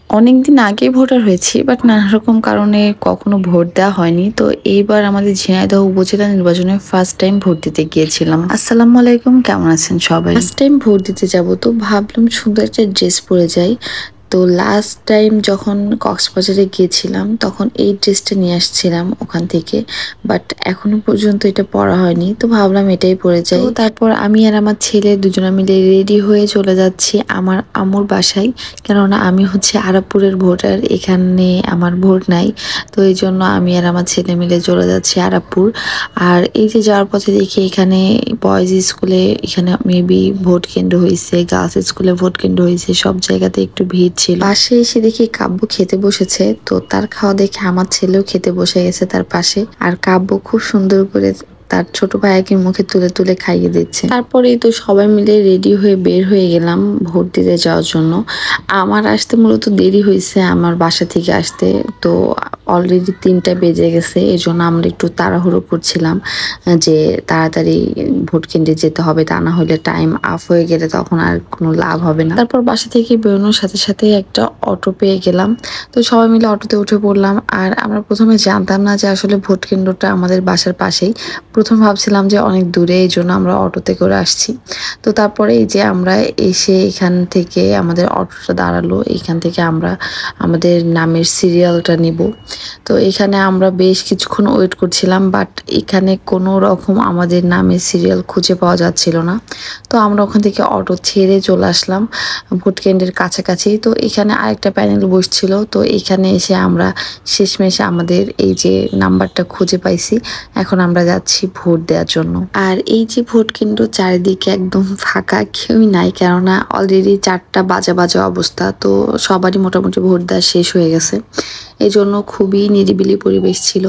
অনেকদিন আগে ভোটার হয়েছি, বাট নানা রকম কারণে কখনো ভোট দেওয়া হয়নি। তো এইবার আমাদের ঝিনাইদহ উপজেলা নির্বাচনে ফার্স্ট টাইম ভোট দিতে গিয়েছিলাম। আসসালামু আলাইকুম, কেমন আছেন সবাই? ফার্স্ট টাইম ভোট দিতে যাব, তো ভাবলাম সুন্দর একটা ড্রেস পরে যাই। তো লাস্ট টাইম যখন কক্সবাজারে গিয়েছিলাম তখন এই ড্রেসটা নিয়ে আসছিলাম ওখান থেকে, বাট এখনো পর্যন্ত এটা পরা হয়নি। তো ভাবলাম এটাই পরে যাই। তো তারপর আমি আর আমার ছেলে দুজনে মিলে রেডি হয়ে চলে যাচ্ছি আমার আম্মুর বাসায়, কেননা আমি হচ্ছে আরাপুরের ভোটার, এখানে আমার ভোট নাই। তো এই জন্য আমি আর আমার ছেলে মিলে চলে যাচ্ছি আরাপুর। আর এই যে যাওয়ার পথে দেখি এখানে বয়েজ স্কুলে এখানে মেবি ভোট কেন্দ্র হয়েছে, গার্লস স্কুলে ভোট কেন্দ্র হয়েছে, সব জায়গাতে একটু ভিড় ছিল। পাশে এসে দেখি কাব্য খেতে বসেছে, তো তার খাওয়া দেখে আমার ছেলেও খেতে বসে গেছে তার পাশে। আর কাব্য খুব সুন্দর করে তার ছোট ভাইকে মুখে তুলে তুলে খাইয়ে দিচ্ছে। তারপরেই তো সবাই মিলে রেডি হয়ে বের হয়ে গেলাম ভোট দিতে যাওয়ার জন্য। আমার আসতে মূলত দেরি হয়েছে, আমার বাসা থেকে আসতে। তো অলরেডি 3টা বেজে গেছে, এই জন্য আমরা একটু তাড়াহুড়ো করছিলাম যে তাড়াতাড়ি ভোট কেন্দ্রে যেতে হবে, তা না হলে টাইম আপ হয়ে গেলে তখন আর কোনো লাভ হবে না। তারপর বাসা থেকে বেরোনোর সাথে সাথে একটা অটো পেয়ে গেলাম। তো সবাই মিলে অটোতে উঠে পড়লাম। আর আমরা প্রথমে জানতাম না যে আসলে ভোট কেন্দ্রটা আমাদের বাসার পাশেই। প্রথম ভাবছিলাম যে অনেক দূরে, এই জন্য আমরা অটোতে করে আসছি। তো তারপরে এই যে আমরা এসে এখান থেকে আমাদের অটোটা দাঁড়ালো, এখান থেকে আমরা আমাদের নামের সিরিয়ালটা নিব। তো এখানে আমরা বেশ কিছুক্ষণ ওয়েট করছিলাম, বাট এখানে কোনো রকম আমাদের নামের সিরিয়াল খুঁজে পাওয়া যাচ্ছিল না। তো আমরা ওখান থেকে অটো ছেড়ে চলে আসলাম ভোট কেন্দ্রের কাছাকাছি। তো এখানে আরেকটা প্যানেল বসছিল, তো এখানে এসে আমরা শেষমেশে আমাদের এই যে নাম্বারটা খুঁজে পাইছি। এখন আমরা যাচ্ছি ভোট দেওয়ার জন্য। আর এই যে ভোট কেন্দ্র চারিদিকে একদম ফাঁকা, কেউই নাই, কেননা অলরেডি 4টা বাজা বাজা অবস্থা। তো সবারই মোটামুটি ভোট দেওয়া শেষ হয়ে গেছে, এই জন্য খুবই নিরিবিলি পরিবেশ ছিল।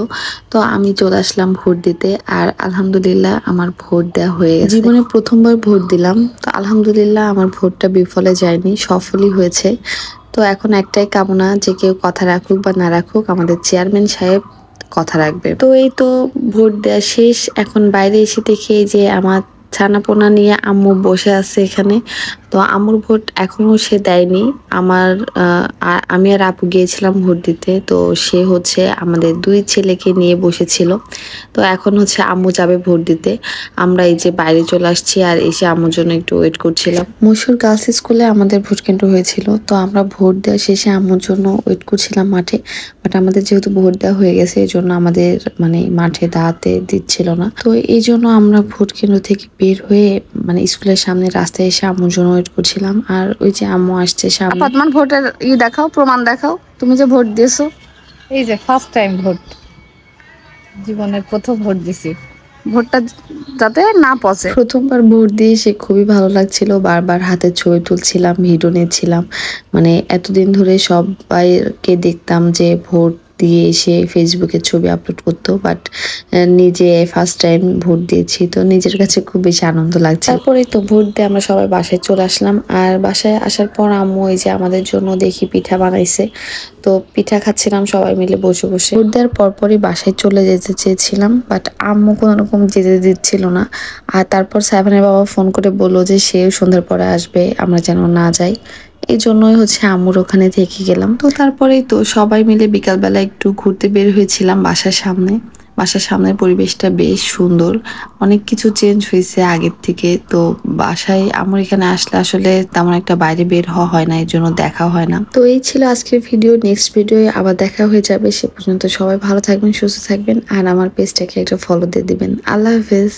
তো আমি চলে আসলাম ভোট দিতে, আর আলহামদুলিল্লাহ আমার ভোট দেওয়া হয়ে গেছে। জীবনে প্রথমবার ভোট দিলাম, তো আলহামদুলিল্লাহ আমার ভোটটা বিফলে যায়নি, সফলই হয়েছে। তো এখন একটাই কামনা যে কেউ কথা রাখুক বা না রাখুক, আমাদের চেয়ারম্যান সাহেব কথা রাখবে। তো এই তো ভোট দেওয়া শেষ, এখন বাইরে এসে দেখি যে আমার ছানাপোনা নিয়ে আম্মু বসে আছে এখানে। তো আম্মুর ভোট এখনো সে দেয়নি। আমার আমি আর আপু গিয়েছিলাম ভোট দিতে, তো সে হচ্ছে আমাদের 2 ছেলেকে নিয়ে বসেছিল। তো এখন হচ্ছে আম্মু যাবে ভোট দিতে। আমরা এই যে বাইরে চলে আসছি, আর এসে আম্মুর জন্য একটু ওয়েট করছিলাম। মশূর গার্লস স্কুলে আমাদের ভোট কেন্দ্র হয়েছিল, তো আমরা ভোট দেওয়া শেষে আম্মুর জন্য ওয়েট করছিলাম মাঠে। বাট আমাদের যেহেতু ভোট দেওয়া হয়ে গেছে, এই জন্য আমাদের মানে মাঠে দাঁড়াতে দিচ্ছিল না। তো এই জন্য আমরা ভোট কেন্দ্র থেকে বের হয়ে মানে স্কুলের সামনে রাস্তায় এসে আম্মুর জন্য ওয়েট করছিলাম। আর ওই যে আম্মু আসছে সামনে। তোমার ভোটের দেখাও, প্রমাণ দেখাও, তুমি যে ভোট দিয়েছো। এই যে ফার্স্ট টাইম ভোট, জীবনের প্রথম ভোট দিছি। ভোটটা যাতে না পচে। প্রথমবার ভোট দিয়ে সে খুবই ভালো লাগছিল, বারবার হাতে ছবি তুলছিলাম, ভিডিও নিচ্ছিলাম। মানে এতদিন ধরে সবাইকে দেখতাম যে ভোট দিয়ে এসে ফেসবুকে ছবি আপলোড করতো, বাট নিজে ফার্স্ট টাইম ভোট দিয়েছি, তো নিজের কাছে খুব বেশি আনন্দ লাগছে। তারপরে তো ভোট দিয়ে আমরা সবাই বাসায় চলে আসলাম। আর বাসায় আসার পর আম্মু এই যে আমাদের জন্য দেখি পিঠা বানাইছে, তো পিঠা খাচ্ছিলাম সবাই মিলে বসে বসে। ভোট দেওয়ার পরপরই বাসায় চলে যেতে চেয়েছিলাম, বাট আম্মু কোনো রকম যেতে দিচ্ছিল না। আর তারপর সাইফানের বাবা ফোন করে বললো যে সেও সন্ধ্যার পরে আসবে, আমরা যেন না যাই। এই জন্যই হচ্ছে আম্মুর ওখানে থেকে গেলাম। তো তারপরেই তো সবাই মিলে বিকালবেলা একটু ঘুরতে বের হয়েছিলাম বাসার সামনে। বাসার সামনের পরিবেশটা বেশ সুন্দর, অনেক কিছু চেঞ্জ হয়েছে আগের থেকে। তো বাসায় আমার এখানে আসলে আসলে তেমন একটা বাইরে বের হওয়া হয় না, এর জন্য দেখা হয় না। তো এই ছিল আজকের ভিডিও, নেক্সট ভিডিও আবার দেখা হয়ে যাবে। সে পর্যন্ত সবাই ভালো থাকবেন, সুস্থ থাকবেন, আর আমার পেজটাকে একটা ফলো দিয়ে দিবেন। আল্লাহ হাফেজ।